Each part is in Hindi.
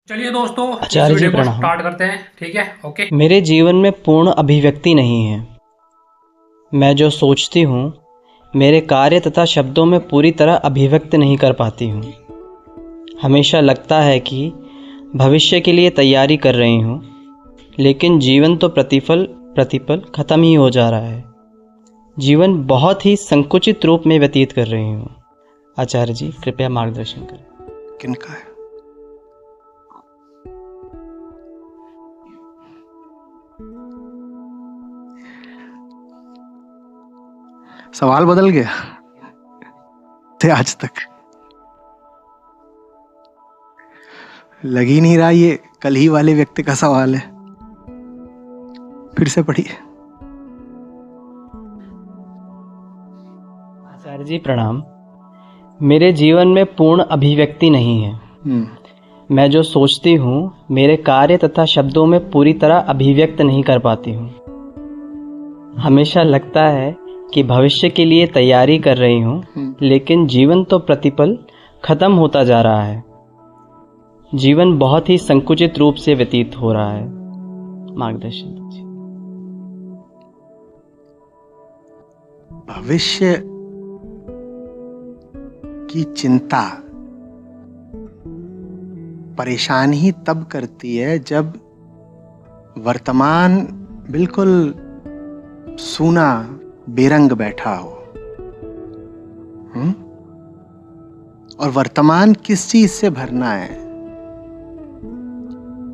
चलिए दोस्तों, इस आचार्य जी वीडियो को प्रणाम। स्टार्ट करते हैं। ठीक है, ओके। मेरे जीवन में पूर्ण अभिव्यक्ति नहीं है। मैं जो सोचती हूँ मेरे कार्य तथा शब्दों में पूरी तरह अभिव्यक्त नहीं कर पाती हूँ। हमेशा लगता है कि भविष्य के लिए तैयारी कर रही हूँ, लेकिन जीवन तो प्रतिपल प्रतिपल खत्म ही हो जा रहा है। जीवन बहुत ही संकुचित रूप में व्यतीत कर रही हूँ। आचार्य जी कृपया मार्गदर्शन करें। किनका है? सवाल बदल गया थे आज तक। लग ही नहीं रहा ये कल ही वाले व्यक्ति का सवाल है। फिर से पढ़िए। आचार्य जी प्रणाम। मेरे जीवन में पूर्ण अभिव्यक्ति नहीं है। मैं जो सोचती हूँ मेरे कार्य तथा शब्दों में पूरी तरह अभिव्यक्त नहीं कर पाती हूँ। हमेशा लगता है कि भविष्य के लिए तैयारी कर रही हूँ, लेकिन जीवन तो प्रतिपल खत्म होता जा रहा है। जीवन बहुत ही संकुचित रूप से व्यतीत हो रहा है। मार्गदर्शन दीजिए। भविष्य की चिंता परेशान ही तब करती है जब वर्तमान बिल्कुल सूना बेरंग बैठा हो। और वर्तमान किस चीज से भरना है,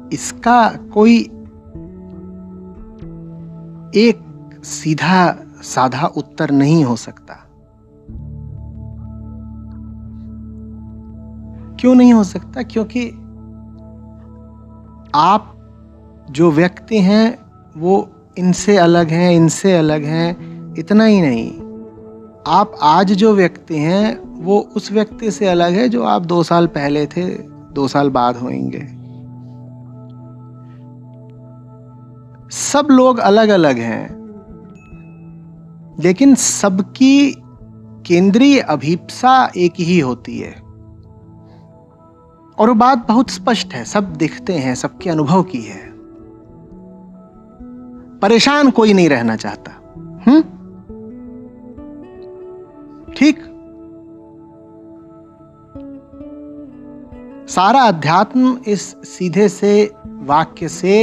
इसका कोई एक सीधा साधा उत्तर नहीं हो सकता। क्यों नहीं हो सकता? क्योंकि आप जो व्यक्ति हैं वो इनसे अलग हैं, इनसे अलग हैं। इतना ही नहीं, आप आज जो व्यक्ति हैं वो उस व्यक्ति से अलग है जो आप 2 साल पहले थे, 2 साल बाद होंगे। सब लोग अलग अलग हैं, लेकिन सबकी केंद्रीय अभिप्सा एक ही होती है। और वो बात बहुत स्पष्ट है, सब दिखते हैं, सबके अनुभव की है। परेशान कोई नहीं रहना चाहता। ठीक? सारा अध्यात्म इस सीधे से वाक्य से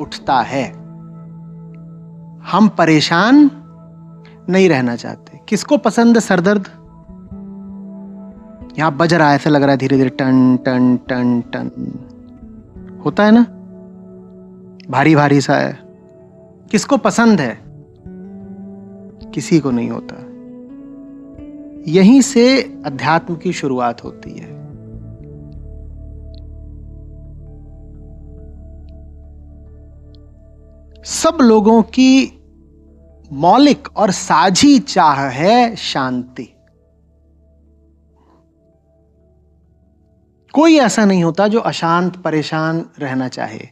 उठता है। हम परेशान नहीं रहना चाहते। किसको पसंद है सरदर्द? यहां बज रहा है, ऐसा लग रहा है धीरे धीरे टन टन टन टन होता है ना, भारी भारी सा है। किसको पसंद है? किसी को नहीं होता। यहीं से अध्यात्म की शुरुआत होती है। सब लोगों की मौलिक और साझी चाह है शांति। कोई ऐसा नहीं होता जो अशांत परेशान रहना चाहे।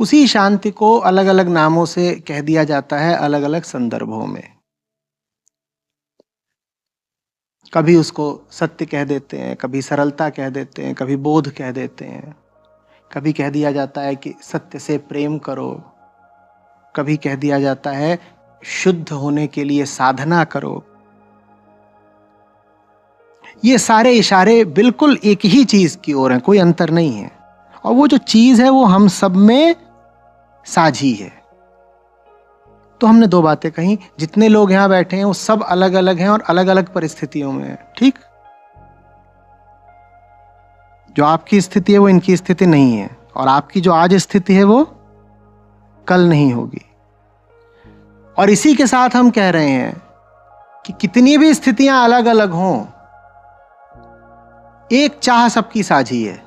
उसी शांति को अलग अलग नामों से कह दिया जाता है, अलग अलग संदर्भों में। कभी उसको सत्य कह देते हैं, कभी सरलता कह देते हैं, कभी बोध कह देते हैं। कभी कह दिया जाता है कि सत्य से प्रेम करो, कभी कह दिया जाता है शुद्ध होने के लिए साधना करो। ये सारे इशारे बिल्कुल एक ही चीज की ओर हैं, कोई अंतर नहीं है। और वो जो चीज है वो हम सब में साझी है। तो हमने 2 बातें कही। जितने लोग यहां बैठे हैं वो सब अलग अलग हैं और अलग अलग परिस्थितियों में हैं। ठीक? जो आपकी स्थिति है वो इनकी स्थिति नहीं है, और आपकी जो आज स्थिति है वो कल नहीं होगी। और इसी के साथ हम कह रहे हैं कि कितनी भी स्थितियां अलग अलग हों, एक चाह सबकी साझी है।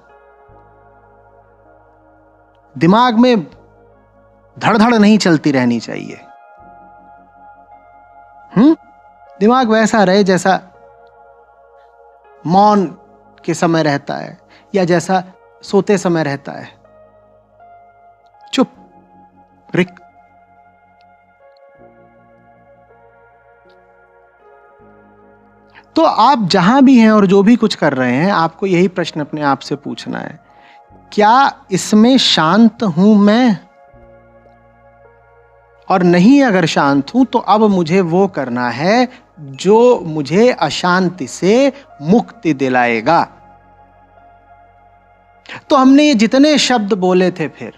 दिमाग में धड़धड़ नहीं चलती रहनी चाहिए। दिमाग वैसा रहे जैसा मौन के समय रहता है, या जैसा सोते समय रहता है, चुप, रिक्त। तो आप जहां भी हैं और जो भी कुछ कर रहे हैं, आपको यही प्रश्न अपने आप से पूछना है क्या इसमें शांत हूं मैं? और नहीं अगर शांत हूं तो अब मुझे वो करना है जो मुझे अशांति से मुक्ति दिलाएगा। तो हमने ये जितने शब्द बोले थे, फिर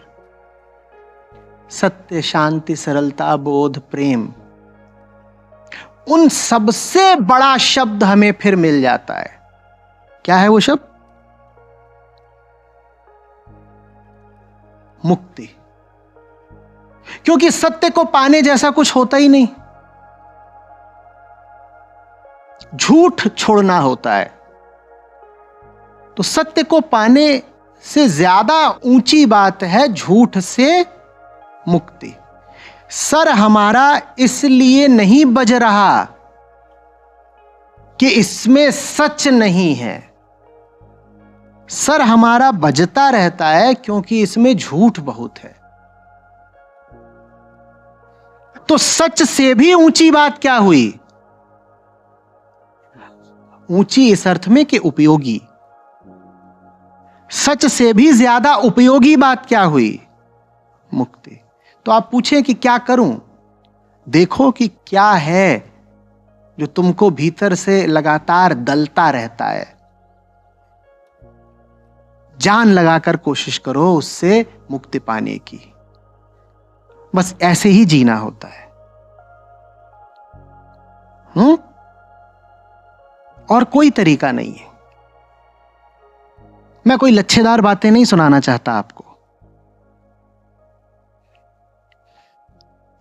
सत्य, शांति, सरलता, बोध, प्रेम, उन सबसे बड़ा शब्द हमें फिर मिल जाता है। क्या है वो शब्द? मुक्ति। क्योंकि सत्य को पाने जैसा कुछ होता ही नहीं, झूठ छोड़ना होता है। तो सत्य को पाने से ज्यादा ऊंची बात है झूठ से मुक्ति। सर हमारा इसलिए नहीं बज रहा कि इसमें सच नहीं है, सर हमारा बजता रहता है क्योंकि इसमें झूठ बहुत है। तो सच से भी ऊंची बात क्या हुई? ऊंची इस अर्थ में कि उपयोगी। सच से भी ज्यादा उपयोगी बात क्या हुई? मुक्ति। तो आप पूछें कि क्या करूं? देखो कि क्या है जो तुमको भीतर से लगातार दलता रहता है। जान लगाकर कोशिश करो उससे मुक्ति पाने की। बस ऐसे ही जीना होता है। और कोई तरीका नहीं है। मैं कोई लच्छेदार बातें नहीं सुनाना चाहता आपको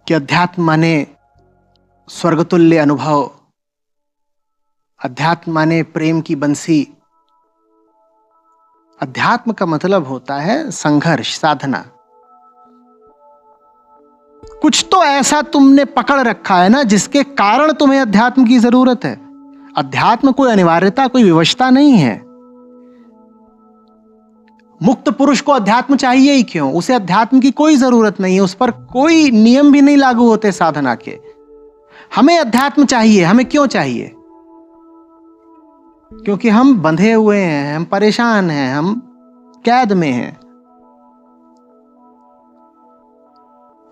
कि अध्यात्म माने स्वर्गतुल्य अनुभव, अध्यात्म माने प्रेम की बंसी। अध्यात्म का मतलब होता है संघर्ष, साधना। कुछ तो ऐसा तुमने पकड़ रखा है ना जिसके कारण तुम्हें अध्यात्म की जरूरत है। अध्यात्म कोई अनिवार्यता, कोई विवशता नहीं है। मुक्त पुरुष को अध्यात्म चाहिए ही क्यों? उसे अध्यात्म की कोई जरूरत नहीं है, उस पर कोई नियम भी नहीं लागू होते साधना के। हमें अध्यात्म चाहिए। हमें क्यों चाहिए? क्योंकि हम बंधे हुए हैं, हम परेशान हैं, हम कैद में हैं।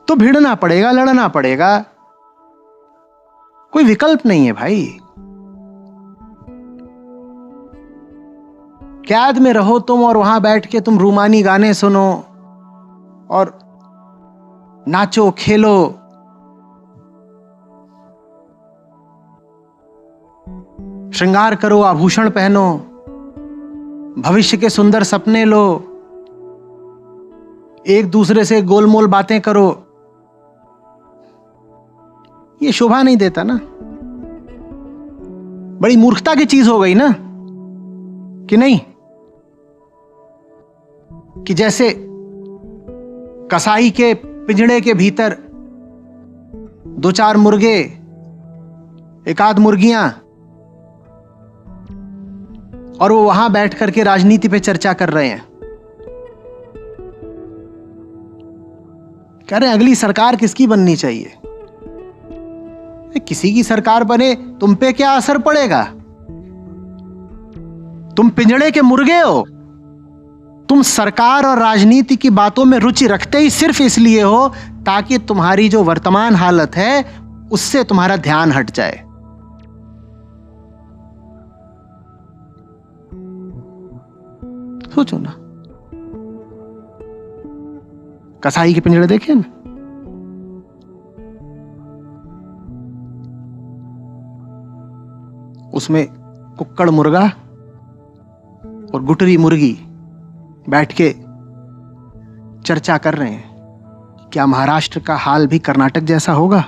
तो भिड़ना पड़ेगा, लड़ना पड़ेगा, कोई विकल्प नहीं है भाई। कैद में रहो तुम और वहां बैठ के तुम रूमानी गाने सुनो और नाचो, खेलो, श्रृंगार करो, आभूषण पहनो, भविष्य के सुंदर सपने लो, एक दूसरे से गोलमोल बातें करो। ये शोभा नहीं देता ना। बड़ी मूर्खता की चीज हो गई ना, कि नहीं? कि जैसे कसाई के पिंजड़े के भीतर दो चार मुर्गे, एक आध मुर्गियां, और वो वहां बैठ करके राजनीति पे चर्चा कर रहे हैं। कह रहे हैं अगली सरकार किसकी बननी चाहिए। किसी की सरकार बने, तुम पे क्या असर पड़ेगा? तुम पिंजड़े के मुर्गे हो। तुम सरकार और राजनीति की बातों में रुचि रखते ही सिर्फ इसलिए हो ताकि तुम्हारी जो वर्तमान हालत है उससे तुम्हारा ध्यान हट जाए। सोचो ना, कसाई के पिंजड़े देखे ना, उसमें कुक्कड़ मुर्गा और गुटरी मुर्गी बैठ के चर्चा कर रहे हैं। क्या महाराष्ट्र का हाल भी कर्नाटक जैसा होगा?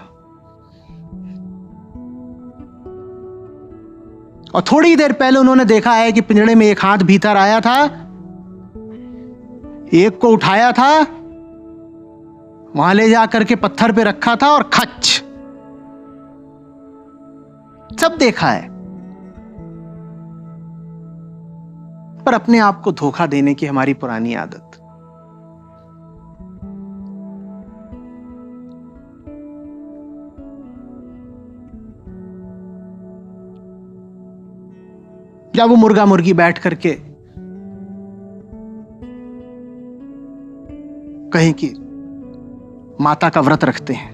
और थोड़ी देर पहले उन्होंने देखा है कि पिंजड़े में एक हाथ भीतर आया था, एक को उठाया था, वहां ले जाकर के पत्थर पे रखा था और खच, सब देखा है। पर अपने आप को धोखा देने की हमारी पुरानी आदत। जब वो मुर्गा मुर्गी बैठ करके कहें कि माता का व्रत रखते हैं,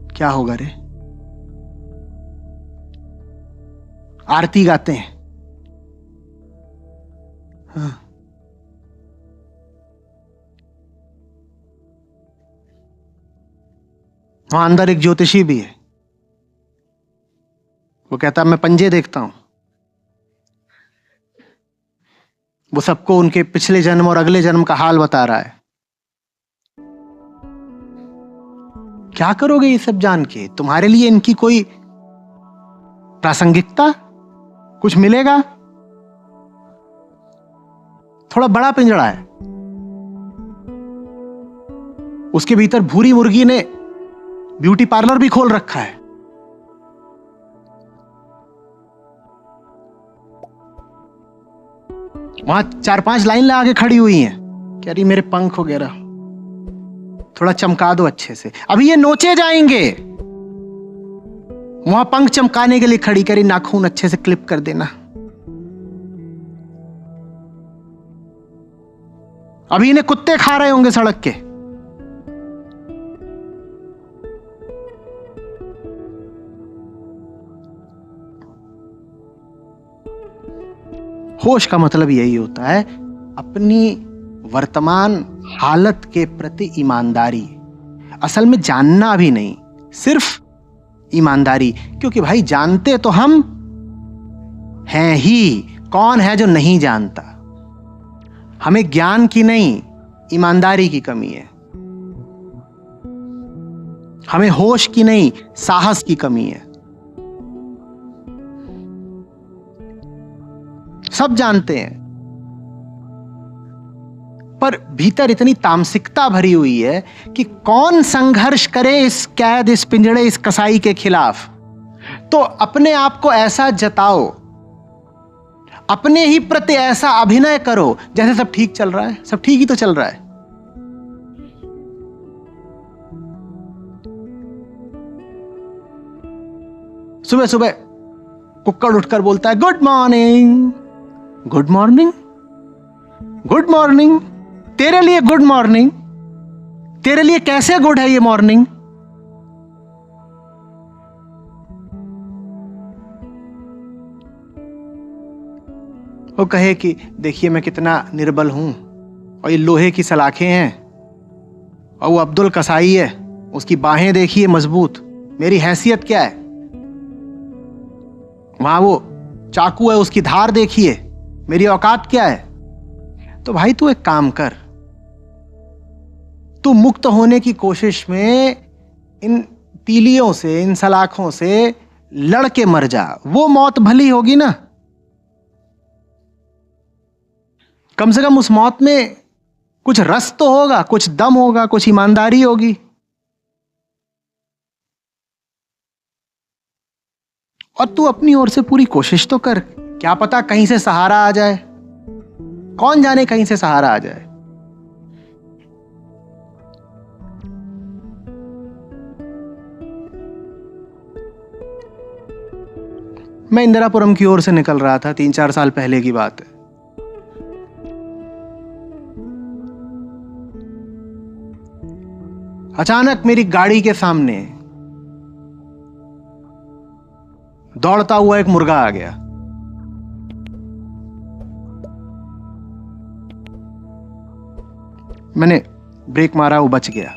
क्या होगा रे? आरती गाते हैं, हाँ। वहां अंदर एक ज्योतिषी भी है, वो कहता है मैं पंजे देखता हूं। वो सबको उनके पिछले जन्म और अगले जन्म का हाल बता रहा है। क्या करोगे ये सब जान के? तुम्हारे लिए इनकी कोई प्रासंगिकता, कुछ मिलेगा? थोड़ा बड़ा पिंजड़ा है, उसके भीतर भूरी मुर्गी ने ब्यूटी पार्लर भी खोल रखा है। वहां 4-5 लाइन लगा के खड़ी हुई हैं, कह रही मेरे पंख वगैरह थोड़ा चमका दो अच्छे से, अभी ये नोचे जाएंगे। वहां पंख चमकाने के लिए खड़ी, करी नाखून अच्छे से क्लिप कर देना। अभी इन्हें कुत्ते खा रहे होंगे सड़क के। होश का मतलब यही होता है, अपनी वर्तमान हालत के प्रति ईमानदारी। असल में जानना भी नहीं, सिर्फ ईमानदारी। क्योंकि भाई जानते तो हम हैं ही, कौन है जो नहीं जानता? हमें ज्ञान की नहीं, ईमानदारी की कमी है। हमें होश की नहीं, साहस की कमी है। सब जानते हैं, पर भीतर इतनी तामसिकता भरी हुई है कि कौन संघर्ष करे इस कैद, इस पिंजड़े, इस कसाई के खिलाफ। तो अपने आप को ऐसा जताओ, अपने ही प्रति ऐसा अभिनय करो जैसे सब ठीक चल रहा है। सब ठीक ही तो चल रहा है। सुबह सुबह कुक्कड़ उठकर बोलता है good morning. Good morning, good morning, तेरे लिए गुड मॉर्निंग। तेरे लिए कैसे गुड है ये मॉर्निंग? वो कहे कि देखिए मैं कितना निर्बल हूं, और ये लोहे की सलाखें हैं, और वो अब्दुल कसाई है, उसकी बाहें देखिए मजबूत। मेरी हैसियत क्या है? वहां वो चाकू है, उसकी धार देखिए, मेरी औकात क्या है? तो भाई तू एक काम कर, तू मुक्त होने की कोशिश में इन तीलियों से, इन सलाखों से लड़ के मर जा। वो मौत भली होगी ना, कम से कम उस मौत में कुछ रस तो होगा, कुछ दम होगा, कुछ ईमानदारी होगी। और तू अपनी ओर से पूरी कोशिश तो कर, क्या पता कहीं से सहारा आ जाए। कौन जाने कहीं से सहारा आ जाए। मैं इंदिरापुरम की ओर से निकल रहा था, 3-4 साल पहले की बात है। अचानक मेरी गाड़ी के सामने दौड़ता हुआ एक मुर्गा आ गया। मैंने ब्रेक मारा, वो बच गया।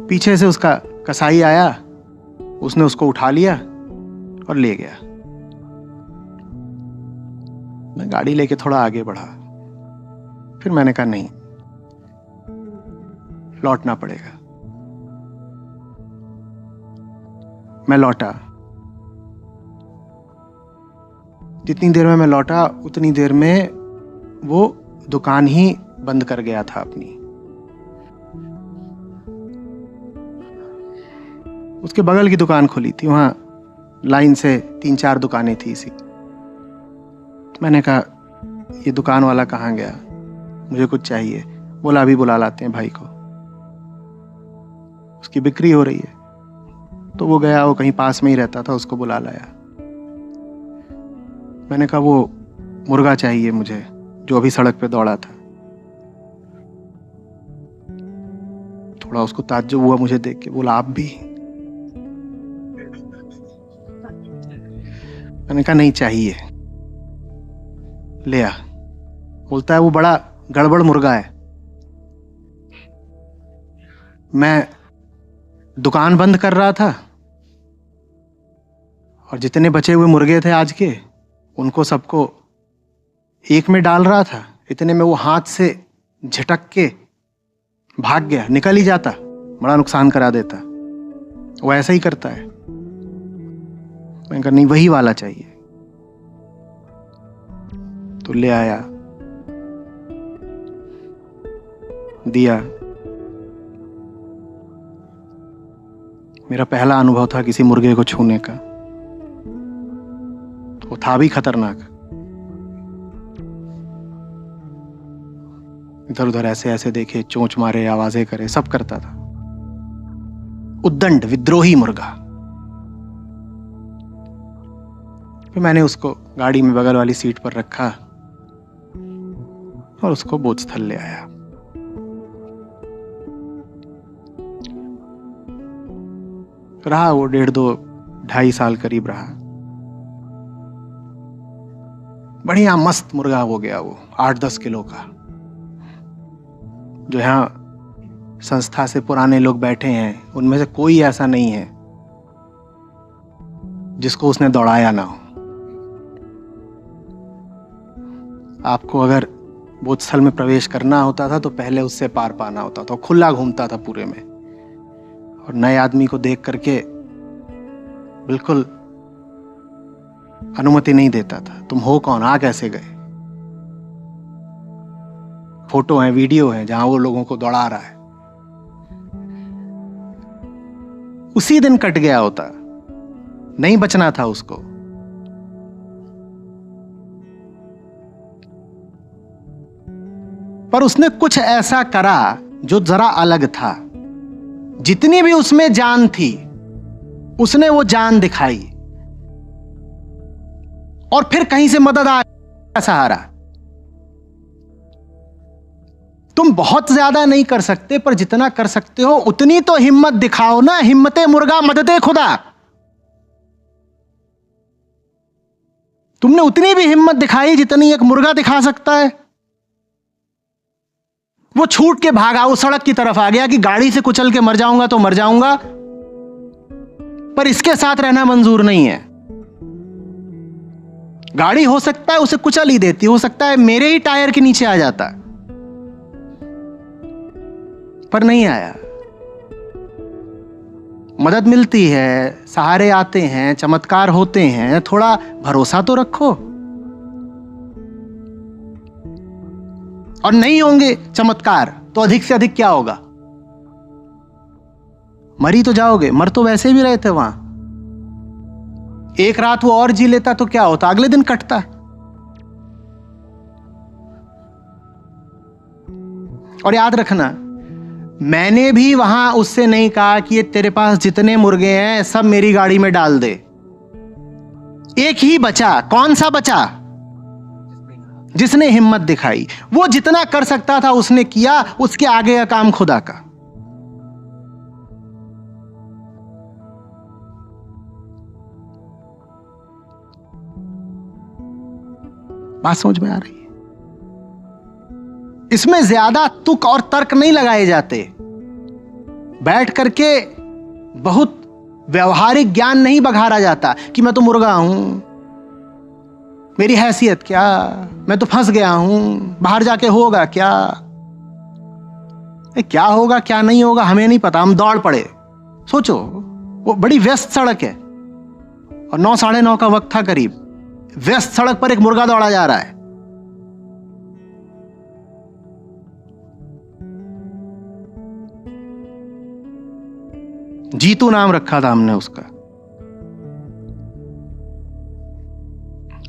पीछे से उसका कसाई आया, उसने उसको उठा लिया और ले गया। मैं गाड़ी लेके थोड़ा आगे बढ़ा, फिर मैंने कहा नहीं, लौटना पड़ेगा। मैं लौटा। जितनी देर में मैं लौटा उतनी देर में वो दुकान ही बंद कर गया था अपनी। उसके बगल की दुकान खुली थी, वहां लाइन से 3-4 दुकानें थी इसी। मैंने कहा ये दुकान वाला कहाँ गया, मुझे कुछ चाहिए। बोला अभी बुला लाते हैं भाई को, उसकी बिक्री हो रही है। तो वो गया, वो कहीं पास में ही रहता था, उसको बुला लाया। मैंने कहा वो मुर्गा चाहिए मुझे, जो अभी सड़क पे दौड़ा था। थोड़ा उसको ताज्जुब हुआ मुझे देख के, बोला आप भी? मैंने कहा नहीं चाहिए। ले आ। बोलता है वो बड़ा गड़बड़ मुर्गा है। मैं दुकान बंद कर रहा था और जितने बचे हुए मुर्गे थे आज के, उनको सबको एक में डाल रहा था। इतने में वो हाथ से झटक के भाग गया, निकल ही जाता, बड़ा नुकसान करा देता। वो ऐसा ही करता है। मैंने कहा नहीं, वही वाला चाहिए। तो ले आया, दिया। मेरा पहला अनुभव था किसी मुर्गे को छूने का। वो था भी खतरनाक। इधर उधर ऐसे ऐसे देखे, चोंच मारे, आवाजें करे, सब करता था। उद्दंड विद्रोही मुर्गा। फिर मैंने उसको गाड़ी में बगल वाली सीट पर रखा और उसको बोझस्थल ले आया। रहा वो 1.5-2 साल करीब रहा। बढ़िया मस्त मुर्गा हो गया वो, 8-10 किलो का। जो यहाँ संस्था से पुराने लोग बैठे हैं, उनमें से कोई ऐसा नहीं है जिसको उसने दौड़ाया ना हो। आपको अगर बोझस्थल में प्रवेश करना होता था तो पहले उससे पार पाना होता था। खुला घूमता था पूरे में और नए आदमी को देख करके बिल्कुल अनुमति नहीं देता था। तुम हो कौन, आ कैसे गए? फोटो है, वीडियो है जहां वो लोगों को दौड़ा रहा है। उसी दिन कट गया होता, नहीं बचना था उसको। पर उसने कुछ ऐसा करा जो जरा अलग था। जितनी भी उसमें जान थी, उसने वो जान दिखाई और फिर कहीं से मदद आया, सहारा। तुम बहुत ज्यादा नहीं कर सकते, पर जितना कर सकते हो उतनी तो हिम्मत दिखाओ ना। हिम्मते मुर्गा मददे खुदा। तुमने उतनी भी हिम्मत दिखाई जितनी एक मुर्गा दिखा सकता है। वो छूट के भागा, वो सड़क की तरफ आ गया कि गाड़ी से कुचल के मर जाऊंगा तो मर जाऊंगा, पर इसके साथ रहना मंजूर नहीं है। गाड़ी हो सकता है उसे कुचल ही देती, हो सकता है मेरे ही टायर के नीचे आ जाता, पर नहीं आया। मदद मिलती है, सहारे आते हैं, चमत्कार होते हैं, थोड़ा भरोसा तो रखो। और नहीं होंगे चमत्कार तो अधिक से अधिक क्या होगा? मरी तो जाओगे, मर तो वैसे भी रहे थे वहां। एक रात वो और जी लेता तो क्या होता? अगले दिन कटता। और याद रखना, मैंने भी वहां उससे नहीं कहा कि ये तेरे पास जितने मुर्गे हैं सब मेरी गाड़ी में डाल दे। एक ही बचा। कौन सा बचा? जिसने हिम्मत दिखाई। वो जितना कर सकता था उसने किया, उसके आगे का काम खुदा का। बात समझ में आ रही है? इसमें ज्यादा तुक और तर्क नहीं लगाए जाते। बैठ करके बहुत व्यवहारिक ज्ञान नहीं बघारा जाता कि मैं तो मुर्गा हूं, मेरी हैसियत क्या, मैं तो फंस गया हूं, बाहर जाके होगा क्या। क्या होगा क्या नहीं होगा हमें नहीं पता, हम दौड़ पड़े। सोचो, वो बड़ी व्यस्त सड़क है और 9-9:30 का वक्त था करीब। व्यस्त सड़क पर एक मुर्गा दौड़ा जा रहा है। जीतू नाम रखा था हमने उसका।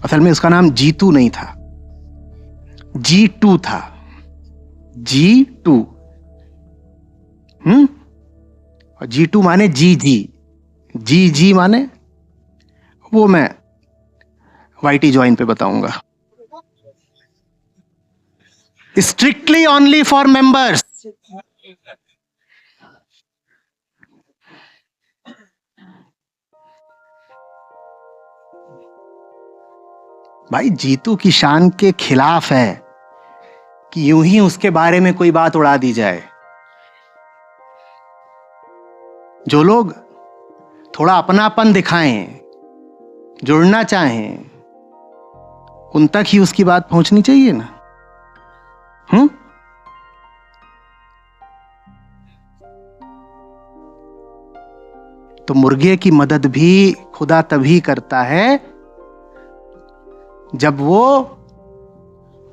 असल में उसका नाम जीतू नहीं था, G2 था। G2। और G2 माने जी माने वो मैं YT ज्वाइन पे बताऊंगा। Strictly only for members. भाई जीतू की शान के खिलाफ है कि यूं ही उसके बारे में कोई बात उड़ा दी जाए। जो लोग थोड़ा अपनापन दिखाएं, जुड़ना चाहें, उन तक ही उसकी बात पहुंचनी चाहिए ना। तो मुर्गे की मदद भी खुदा तभी करता है जब वो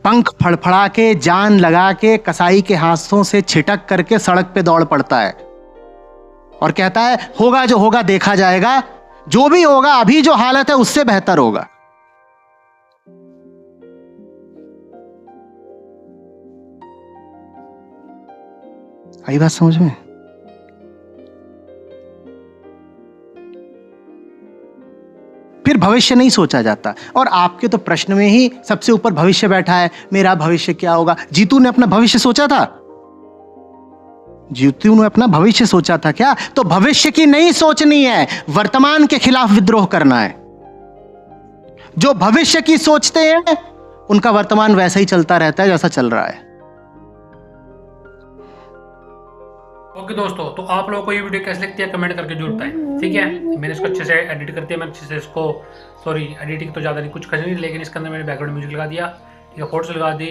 पंख फड़फड़ा के, जान लगा के, कसाई के हाथों से छिटक करके सड़क पे दौड़ पड़ता है और कहता है होगा जो होगा देखा जाएगा, जो भी होगा अभी जो हालत है उससे बेहतर होगा। आई बात समझ में? फिर भविष्य नहीं सोचा जाता। और आपके तो प्रश्न में ही सबसे ऊपर भविष्य बैठा है, मेरा भविष्य क्या होगा। जीतू ने अपना भविष्य सोचा था? जीतू ने अपना भविष्य सोचा था क्या? तो भविष्य की नहीं सोचनी है, वर्तमान के खिलाफ विद्रोह करना है। जो भविष्य की सोचते हैं उनका वर्तमान वैसा ही चलता रहता है जैसा चल रहा है। ओके दोस्तों, तो आप लोगों को ये वीडियो कैसे लगती है कमेंट करके जरूर बताएं। ठीक है, मैंने इसको अच्छे से एडिट कर दिया, मैंने अच्छे से इसको, सॉरी एडिटिंग तो ज़्यादा नहीं, कुछ करनी नहीं, लेकिन इसके अंदर मैंने बैकग्राउंड म्यूजिक लगा दिया, ठीक है, फोटोस लगा दी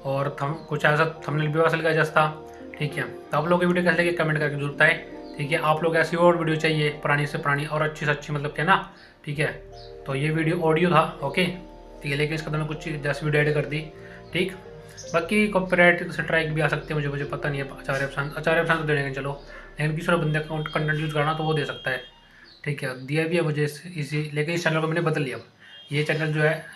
और कुछ ऐसा थंबनेल भी वैसा लगा जैसा था। ठीक है, तो आप लोगों की वीडियो कैसे लगी कमेंट करके जरूर बताएं। ठीक है, आप लोग ऐसी और वीडियो चाहिए पुरानी से पुरानी और अच्छी से अच्छी, मतलब क्या ना। ठीक है, तो ये वीडियो ऑडियो था, ओके ठीक है, लेकिन इसके अंदर मैं कुछ जैसी वीडियो एड कर दी। ठीक, बाकी कॉपीराइट स्ट्राइक भी आ सकते हैं, मुझे पता नहीं है। आचार्य अफसान तो दे देंगे चलो, लेकिन किसी और बंदे का कंटेंट यूज़ करना तो वो दे सकता है। ठीक है, दिया भी है मुझे इसी, लेकिन इस चैनल को मैंने बदल लिया। ये चैनल जो है